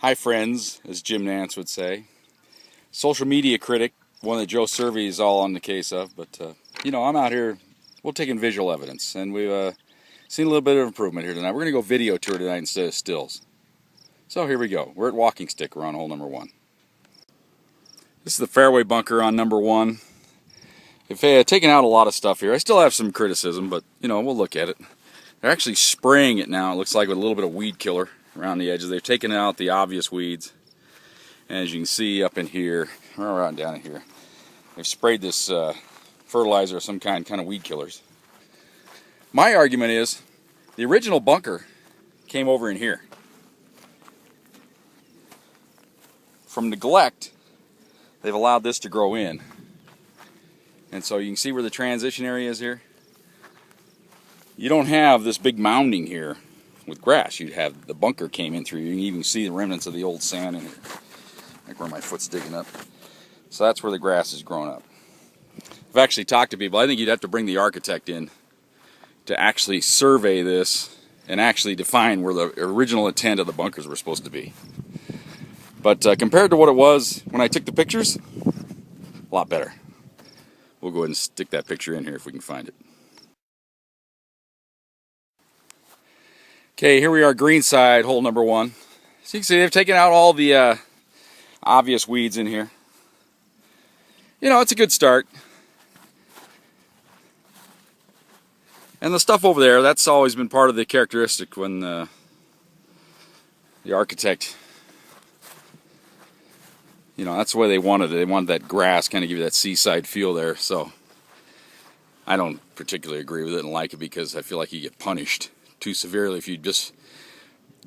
Hi friends, as Jim Nance would say. Social media critic, one that Joe Survey is all on the case of, but I'm out here, we're taking visual evidence, and we've seen a little bit of improvement here tonight. We're going to go video tour tonight instead of stills. So here we go. We're at Walking Stick. We're on hole number 1. This is the fairway bunker on number 1. They've taken out a lot of stuff here. I still have some criticism, but we'll look at it. They're actually spraying it now, it looks like, with a little bit of weed killer around the edges. They've taken out the obvious weeds. And as you can see up in here, or around down in here, they've sprayed this fertilizer of some kind of weed killers. My argument is, the original bunker came over in here. From neglect, they've allowed this to grow in. And so you can see where the transition area is here. You don't have this big mounding here with grass. You'd have the bunker came in through. You can even see the remnants of the old sand in here, like where my foot's digging up. So that's where the grass is growing up. I've actually talked to people. I think you'd have to bring the architect in to actually survey this and actually define where the original intent of the bunkers were supposed to be. But compared to what it was when I took the pictures, a lot better. We'll go ahead and stick that picture in here if we can find it. Okay, here we are, greenside, hole number 1. So you can see they've taken out all the obvious weeds in here. It's a good start. And the stuff over there, that's always been part of the characteristic when the architect, that's the way they wanted it. They wanted that grass, kind of give you that seaside feel there. So I don't particularly agree with it and like it, because I feel like you get punished too severely if you just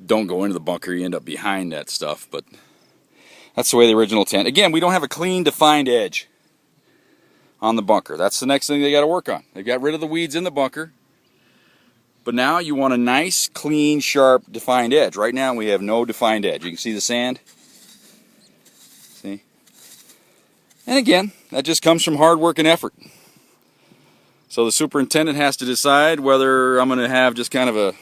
don't go into the bunker. You end up behind that stuff. But that's the way the original intent. Again, we don't have a clean, defined edge on the bunker. That's the next thing they got to work on. They got rid of the weeds in the bunker, but now you want a nice, clean, sharp, defined edge. Right now we have no defined edge. You can see the sand. See? And again, that just comes from hard work and effort. So the superintendent has to decide whether I'm going to have just kind of a,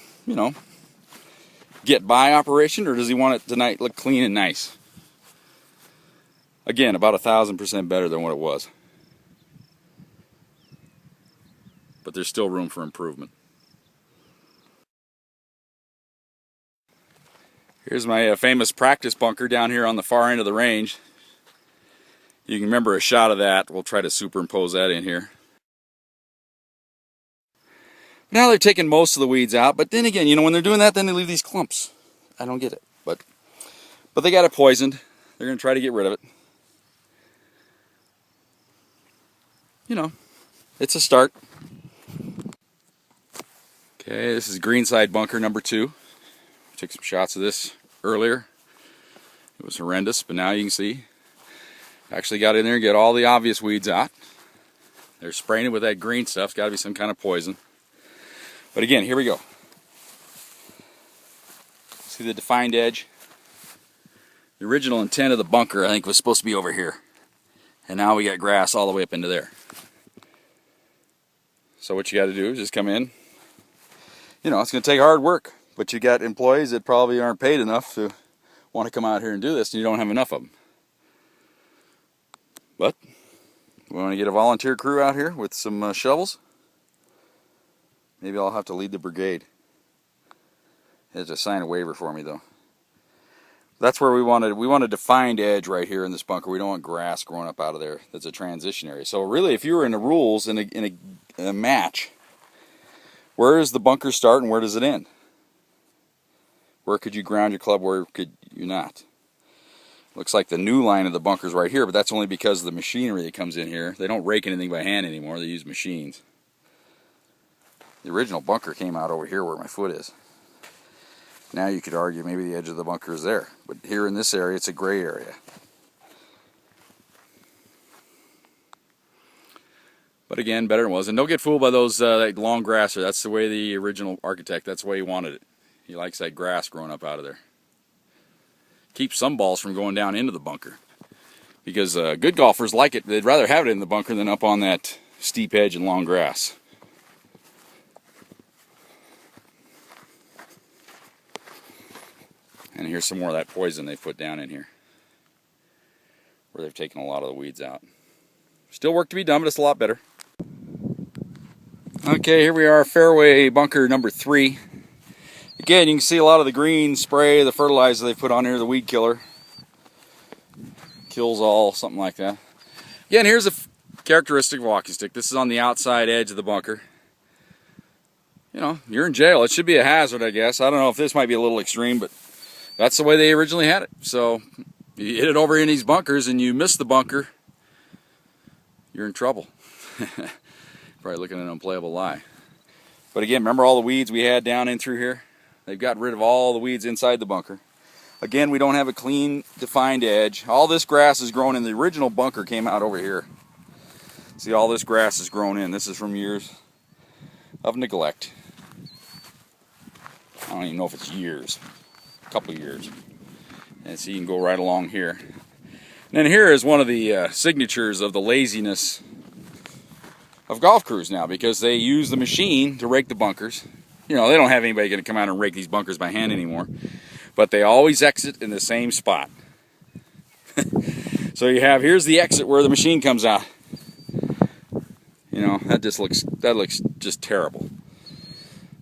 get-by operation, or does he want it tonight look clean and nice? Again, about 1,000% better than what it was. But there's still room for improvement. Here's my famous practice bunker down here on the far end of the range. You can remember a shot of that. We'll try to superimpose that in here. Now they've taken most of the weeds out, but then again, when they're doing that, then they leave these clumps. I don't get it, but they got it poisoned. They're going to try to get rid of it. It's a start. Okay, this is greenside bunker number 2. Took some shots of this earlier. It was horrendous, but now you can see, actually got in there and get all the obvious weeds out. They're spraying it with that green stuff. It's got to be some kind of poison. But again, here we go. See the defined edge? The original intent of the bunker, I think, was supposed to be over here. And now we got grass all the way up into there. So what you got to do is just come in. It's going to take hard work, but you got employees that probably aren't paid enough to want to come out here and do this, and you don't have enough of them. But we want to get a volunteer crew out here with some shovels. Maybe I'll have to lead the brigade. They have to sign a waiver for me, though. That's where we want a defined edge right here in this bunker. We don't want grass growing up out of there. That's a transition area. So really, if you were in the rules in a match, where does the bunker start and where does it end? Where could you ground your club? Where could you not? Looks like the new line of the bunker's right here, but that's only because of the machinery that comes in here. They don't rake anything by hand anymore. They use machines. The original bunker came out over here where my foot is. Now you could argue maybe the edge of the bunker is there. But here in this area, it's a gray area. But again, better than it was. And don't get fooled by those that long grass there. That's the way the original architect, that's the way he wanted it. He likes that grass growing up out of there. Keeps some balls from going down into the bunker. Because good golfers like it. They'd rather have it in the bunker than up on that steep edge and long grass. And here's some more of that poison they've put down in here, where they've taken a lot of the weeds out. Still work to be done, but it's a lot better. Okay, here we are, fairway bunker number 3. Again, you can see a lot of the green spray, the fertilizer they put on here, the weed killer. Kills all, something like that. Again, here's a characteristic walking stick. This is on the outside edge of the bunker. You know, you're in jail. It should be a hazard, I guess. I don't know if this might be a little extreme, but that's the way they originally had it. So, you hit it over in these bunkers and you miss the bunker, you're in trouble. Probably looking at an unplayable lie. But again, remember all the weeds we had down in through here? They've got rid of all the weeds inside the bunker. Again, we don't have a clean, defined edge. All this grass is grown in. The original bunker came out over here. See, all this grass is grown in. This is from years of neglect. I don't even know if it's years. A couple of years. And so you can go right along here. And then here is one of the signatures of the laziness of golf crews now, because they use the machine to rake the bunkers. You know, they don't have anybody going to come out and rake these bunkers by hand anymore. But they always exit in the same spot. So you have, here's the exit where the machine comes out. You know, that looks just terrible.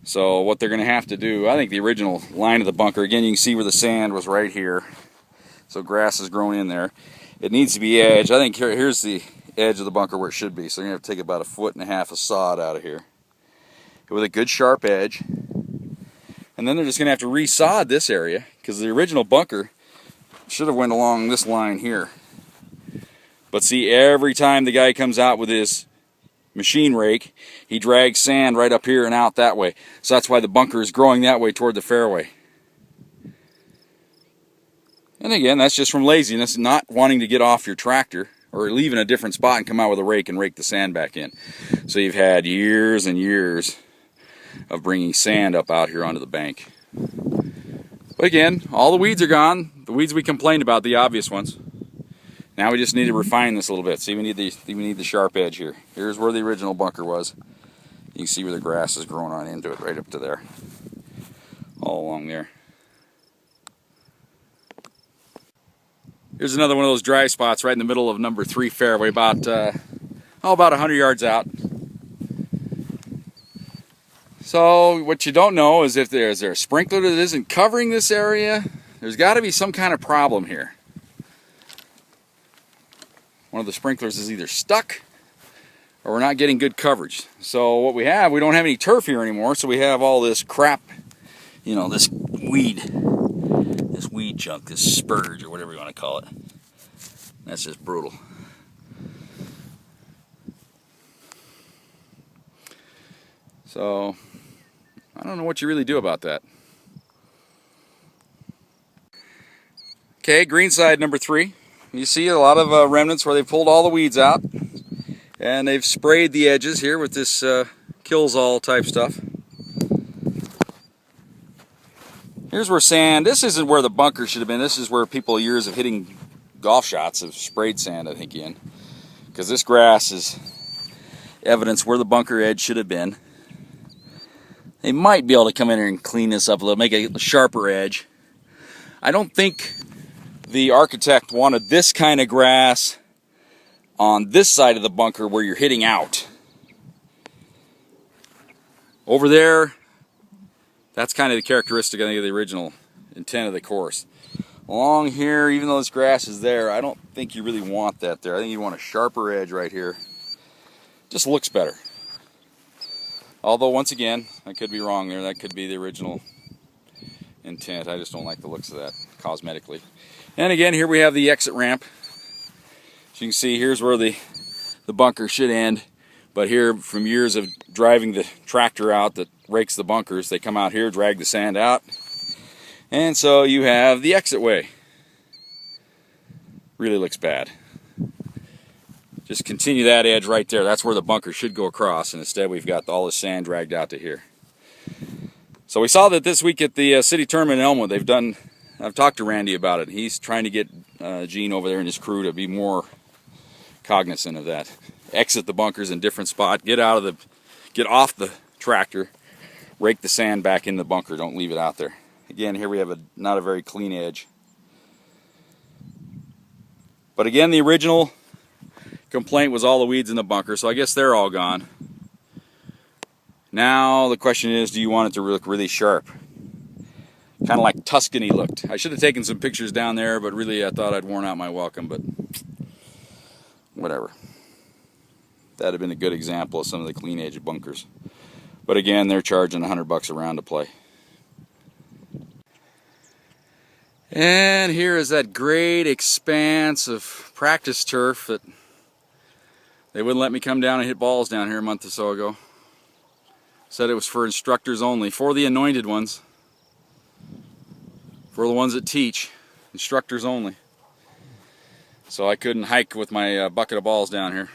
So what they're going to have to do, I think the original line of the bunker, again, you can see where the sand was right here. So grass is growing in there. It needs to be edged. I think here's the edge of the bunker where it should be. So you're going to have to take about 1.5 feet of sod out of here with a good sharp edge. And then they're just going to have to re-sod this area, because the original bunker should have went along this line here. But see, every time the guy comes out with his machine rake, he drags sand right up here and out that way. So that's why the bunker is growing that way toward the fairway. And again, that's just from laziness, not wanting to get off your tractor or leave in a different spot and come out with a rake and rake the sand back in. So you've had years and years of bringing sand up out here onto the bank. But again, all the weeds are gone. The weeds we complained about, the obvious ones. Now we just need to refine this a little bit. See, we need the sharp edge here. Here's where the original bunker was. You can see where the grass is growing on into it, right up to there. All along there. Here's another one of those dry spots right in the middle of number 3 fairway, about 100 yards out. So what you don't know is if is there a sprinkler that isn't covering this area. There's got to be some kind of problem here. One of the sprinklers is either stuck or we're not getting good coverage. So what we don't have any turf here anymore, so we have all this crap, you know, this weed junk, this spurge or whatever you want to call it. That's just brutal. So I don't know what you really do about that. Okay, green side number 3. You see a lot of remnants where they pulled all the weeds out, and they've sprayed the edges here with this kills all type stuff. Here's where sand, this isn't where the bunker should have been. This is where people years of hitting golf shots have sprayed sand, I think, in. Because this grass is evidence where the bunker edge should have been. They might be able to come in here and clean this up a little, make a sharper edge. I don't think the architect wanted this kind of grass on this side of the bunker where you're hitting out. Over there, that's kind of the characteristic, I think, of the original intent of the course. Along here, even though this grass is there, I don't think you really want that there. I think you want a sharper edge right here. Just looks better. Although, once again, I could be wrong there. That could be the original intent. I just don't like the looks of that cosmetically. And again, here we have the exit ramp. As you can see, here's where the bunker should end. But here, from years of driving the tractor out that rakes the bunkers, they come out here, drag the sand out. And so you have the exit way. Really looks bad. Just continue that edge right there. That's where the bunker should go across, and instead we've got all the sand dragged out to here. So we saw that this week at the city tournament in Elmwood. I've talked to Randy about it. He's trying to get Gene over there and his crew to be more cognizant of that. Exit the bunkers in different spot. Get off the tractor. Rake the sand back in the bunker. Don't leave it out there. Again, here we have not a very clean edge. But again, the original complaint was all the weeds in the bunker, so I guess they're all gone. Now the question is, do you want it to look really sharp? Kind of like Tuscany looked. I should have taken some pictures down there, but really I thought I'd worn out my welcome, but whatever. That'd have been a good example of some of the clean edge bunkers. But again, they're charging $100 a round to play. And here is that great expanse of practice turf that they wouldn't let me come down and hit balls down here a month or so ago. Said it was for instructors only, for the anointed ones, for the ones that teach, instructors only. So I couldn't hike with my bucket of balls down here.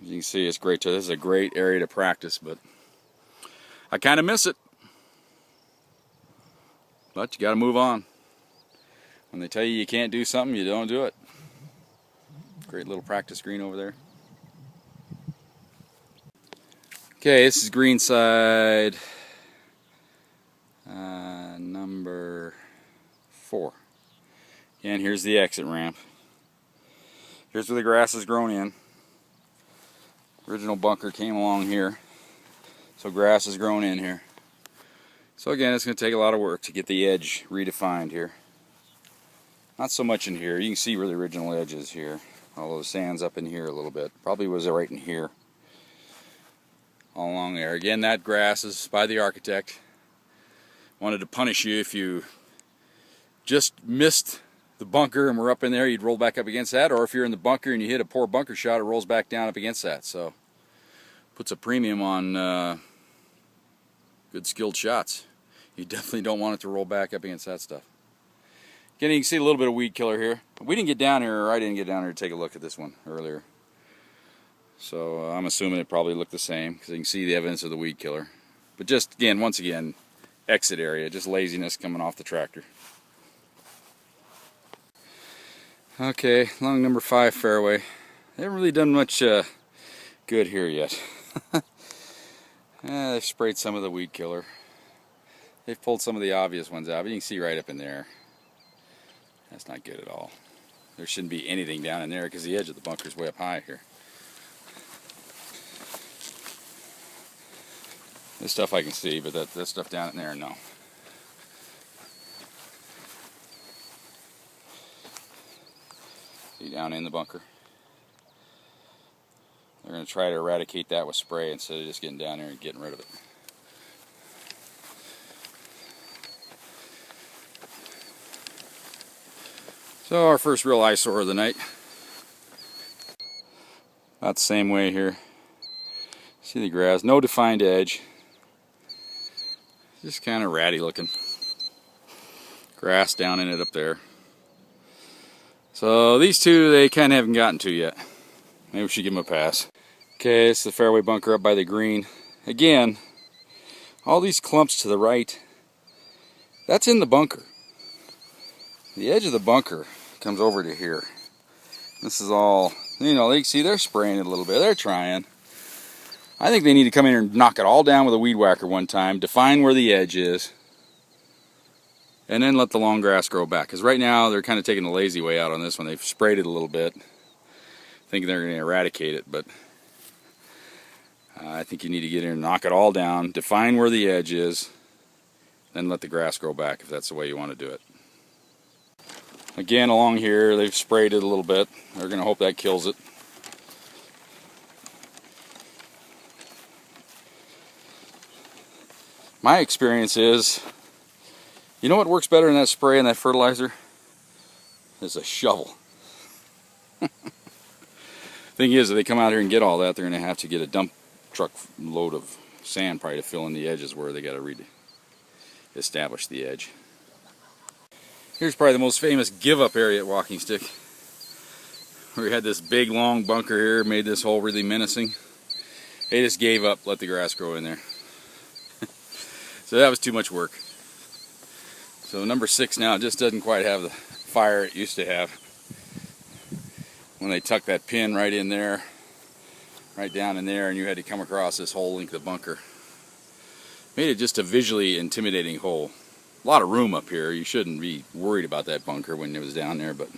As you can see, it's great. This is a great area to practice, but I kind of miss it. But you got to move on. When they tell you you can't do something, you don't do it. Great little practice green over there. Okay, this is green side number 4. And here's the exit ramp. Here's where the grass has grown in. Original bunker came along here, so grass has grown in here. So again, it's going to take a lot of work to get the edge redefined here. Not so much in here. You can see where the original edge is here. Although the sand's up in here a little bit. Probably was right in here. All along there. Again, that grass is by the architect. Wanted to punish you if you just missed the bunker and were up in there, you'd roll back up against that. Or if you're in the bunker and you hit a poor bunker shot, it rolls back down up against that. So puts a premium on good skilled shots. You definitely don't want it to roll back up against that stuff. Again, you can see a little bit of weed killer here. We didn't get down here, or I didn't get down here to take a look at this one earlier. So I'm assuming it probably looked the same, because you can see the evidence of the weed killer. But just, again, once again, exit area, just laziness coming off the tractor. Okay, along number 5 fairway. They haven't really done much good here yet. They've sprayed some of the weed killer. They've pulled some of the obvious ones out, but you can see right up in there. That's not good at all. There shouldn't be anything down in there because the edge of the bunker is way up high here. This stuff I can see, but that stuff down in there, no. See down in the bunker? They're going to try to eradicate that with spray instead of just getting down there and getting rid of it. So our first real eyesore of the night. About the same way here. See the grass, no defined edge. Just kind of ratty looking. Grass down in it up there. So these two they kind of haven't gotten to yet. Maybe we should give them a pass. Okay, it's the fairway bunker up by the green. Again, all these clumps to the right, that's in the bunker. The edge of the bunker comes over to here. This is all, you know, they see they're spraying it a little bit. They're trying. I think they need to come in here and knock it all down with a weed whacker one time, define where the edge is, and then let the long grass grow back. Because right now they're kind of taking the lazy way out on this one. They've sprayed it a little bit, thinking they're going to eradicate it, but I think you need to get in and knock it all down, define where the edge is, then let the grass grow back if that's the way you want to do it. Again, along here, they've sprayed it a little bit. They're going to hope that kills it. My experience is, you know what works better than that spray and that fertilizer? Is a shovel. Thing is, if they come out here and get all that, they're going to have to get a dump truck load of sand probably to fill in the edges where they got to re-establish the edge. Here's probably the most famous give-up area at Walking Stick. We had this big long bunker here, made this hole really menacing. They just gave up, let the grass grow in there. So that was too much work. So number 6 now just doesn't quite have the fire it used to have. When they tucked that pin right in there, right down in there, and you had to come across this whole length of bunker. Made it just a visually intimidating hole. A lot of room up here. You shouldn't be worried about that bunker when it was down there, but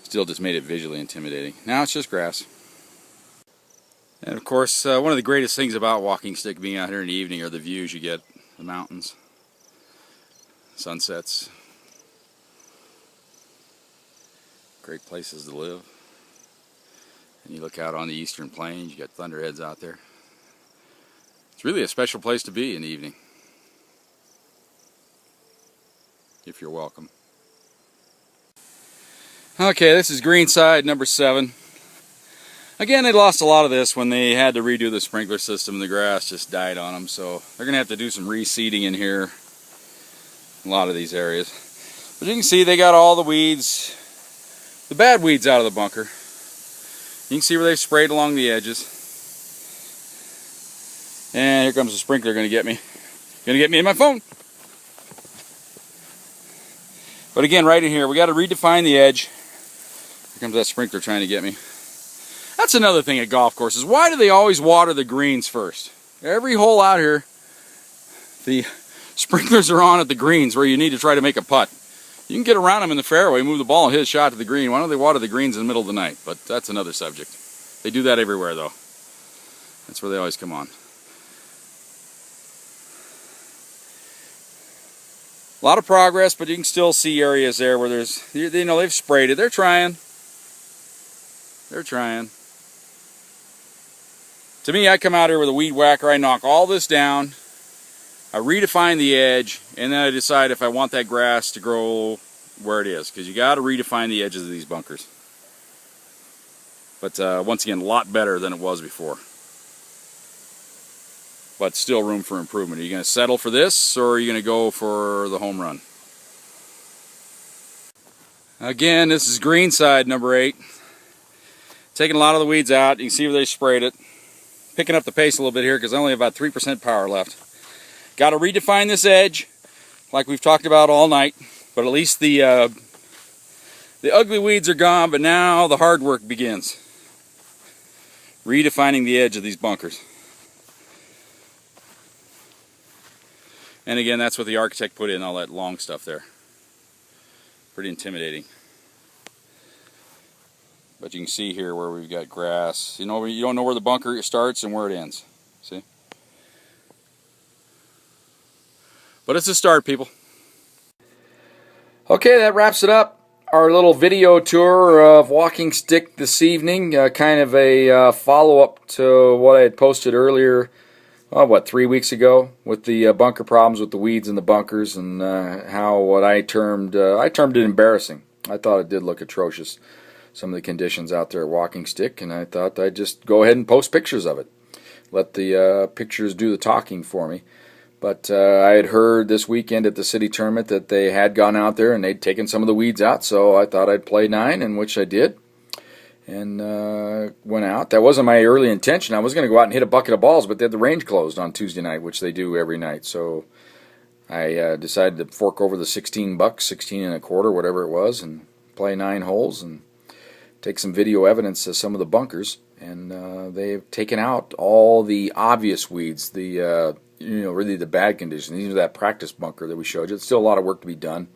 still just made it visually intimidating. Now it's just grass. And of course, one of the greatest things about walking stick being out here in the evening are the views you get. The mountains, sunsets, great places to live. And you look out on the eastern plains, you got thunderheads out there. It's really a special place to be in the evening, if you're welcome. Okay, this is Greenside number 7. Again, they lost a lot of this when they had to redo the sprinkler system. The grass just died on them, so they're going to have to do some reseeding in here, a lot of these areas. But you can see they got all the weeds, the bad weeds, out of the bunker. You can see where they've sprayed along the edges. And here comes the sprinkler going to get me. Going to get me in my phone. But again, right in here, we got to redefine the edge. Here comes that sprinkler trying to get me. That's another thing at golf courses. Why do they always water the greens first? Every hole out here, the sprinklers are on at the greens where you need to try to make a putt. You can get around them in the fairway, move the ball and hit a shot to the green. Why don't they water the greens in the middle of the night? But that's another subject. They do that everywhere, though. That's where they always come on. A lot of progress, but you can still see areas there where there's, you know, they've sprayed it. They're trying. They're trying. To me, I come out here with a weed whacker, I knock all this down, I redefine the edge, and then I decide if I want that grass to grow where it is, because you got to redefine the edges of these bunkers. But once again, a lot better than it was before. But still room for improvement. Are you going to settle for this, or are you going to go for the home run? Again, this is Greenside number 8. Taking a lot of the weeds out. You can see where they sprayed it. Picking up the pace a little bit here because I only have about 3% power left. Got to redefine this edge like we've talked about all night, but at least the ugly weeds are gone, but now the hard work begins. Redefining the edge of these bunkers. And again, that's what the architect put in, all that long stuff there. Pretty intimidating. But you can see here where we've got grass. You know, you don't know where the bunker starts and where it ends. See? But it's a start, people. Okay, that wraps it up. Our little video tour of walking stick this evening. Kind of a follow-up to what I had posted earlier, 3 weeks ago, with the bunker problems with the weeds in the bunkers, and how what I termed it embarrassing. I thought it did look atrocious, some of the conditions out there at walking stick, and I thought I'd just go ahead and post pictures of it. Let the pictures do the talking for me. But I had heard this weekend at the city tournament that they had gone out there and they'd taken some of the weeds out, so I thought I'd play 9, and which I did. And went out. That wasn't my early intention. I was going to go out and hit a bucket of balls, but they had the range closed on Tuesday night, which they do every night. So I decided to fork over the $16, 16 and a quarter, whatever it was, and play 9 holes and take some video evidence of some of the bunkers. And they've taken out all the obvious weeds, the really the bad conditions. These are that practice bunker that we showed you. It's still a lot of work to be done.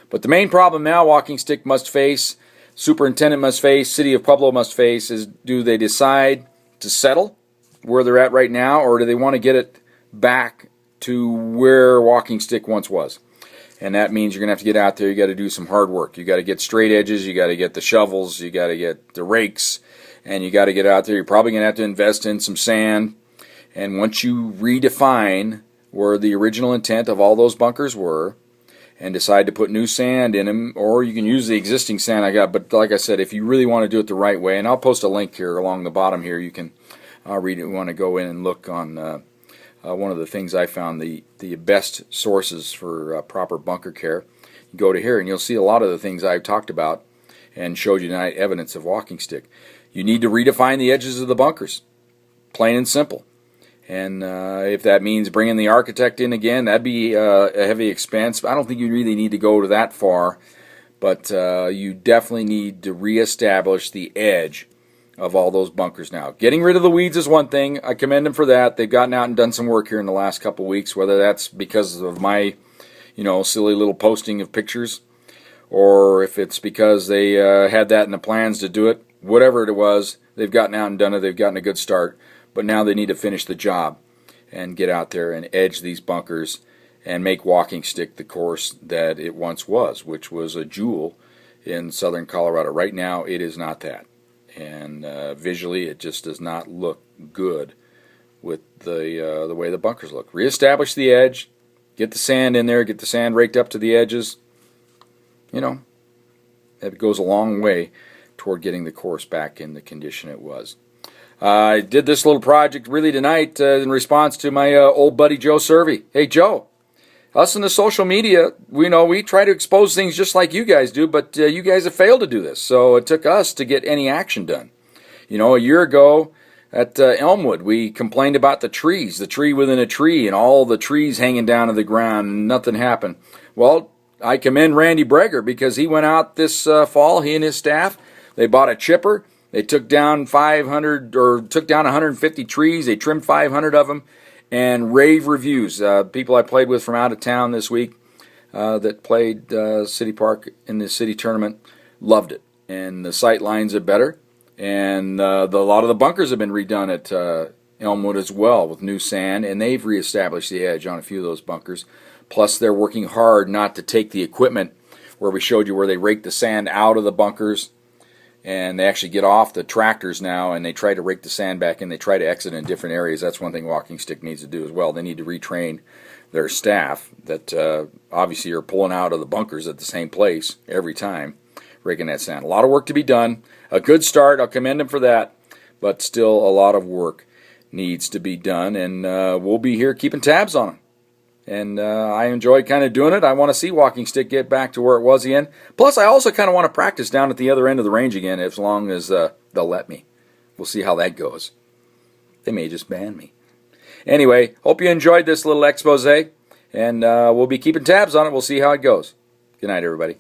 But the main problem now walking stick must face, superintendent must face, city of Pueblo must face, is do they decide to settle where they're at right now, or do they want to get it back to where walking stick once was? And that means you're going to have to get out there. You got to do some hard work. You got to get straight edges. You got to get the shovels. You got to get the rakes, and you got to get out there. You're probably going to have to invest in some sand. And once you redefine where the original intent of all those bunkers were, and decide to put new sand in them, or you can use the existing sand I got. But like I said, if you really want to do it the right way, and I'll post a link here along the bottom here, you can read it. You want to go in and look on one of the things I found, the best sources for proper bunker care. You go to here and you'll see a lot of the things I've talked about and showed you tonight, evidence of walking stick. You need to redefine the edges of the bunkers, plain and simple. And if that means bringing the architect in again, that'd be a heavy expense. I don't think you really need to go to that far, but you definitely need to reestablish the edge of all those bunkers now. Getting rid of the weeds is one thing. I commend them for that. They've gotten out and done some work here in the last couple weeks, whether that's because of my, silly little posting of pictures, or if it's because they had that in the plans to do it. Whatever it was, they've gotten out and done it. They've gotten a good start, but now they need to finish the job and get out there and edge these bunkers and make Walking Stick the course that it once was, which was a jewel in southern Colorado. Right now, it is not that. And visually, it just does not look good with the way the bunkers look. Reestablish the edge, get the sand in there, get the sand raked up to the edges. That goes a long way toward getting the course back in the condition it was. I did this little project really tonight in response to my old buddy Joe Servey. Hey, Joe, us in the social media, we try to expose things just like you guys do, but you guys have failed to do this. So it took us to get any action done. A year ago at Elmwood, we complained about the trees, the tree within a tree, and all the trees hanging down to the ground, and nothing happened. Well, I commend Randy Breger because he went out this fall, he and his staff. They bought a chipper. They took down 150 trees. They trimmed 500 of them, and rave reviews. People I played with from out of town this week that played City Park in the city tournament loved it. And the sight lines are better, and a lot of the bunkers have been redone at Elmwood as well with new sand, and they've reestablished the edge on a few of those bunkers. Plus, they're working hard not to take the equipment where we showed you where they rake the sand out of the bunkers, and they actually get off the tractors now and they try to rake the sand back in. They try to exit in different areas. That's one thing Walking Stick needs to do as well. They need to retrain their staff that obviously are pulling out of the bunkers at the same place every time, raking that sand. A lot of work to be done. A good start. I'll commend them for that, but still a lot of work needs to be done, and we'll be here keeping tabs on them. And I enjoy kind of doing it. I want to see Walking Stick get back to where it was again. Plus, I also kind of want to practice down at the other end of the range again, as long as they'll let me. We'll see how that goes. They may just ban me. Anyway, hope you enjoyed this little expose, and we'll be keeping tabs on it. We'll see how it goes. Good night, everybody.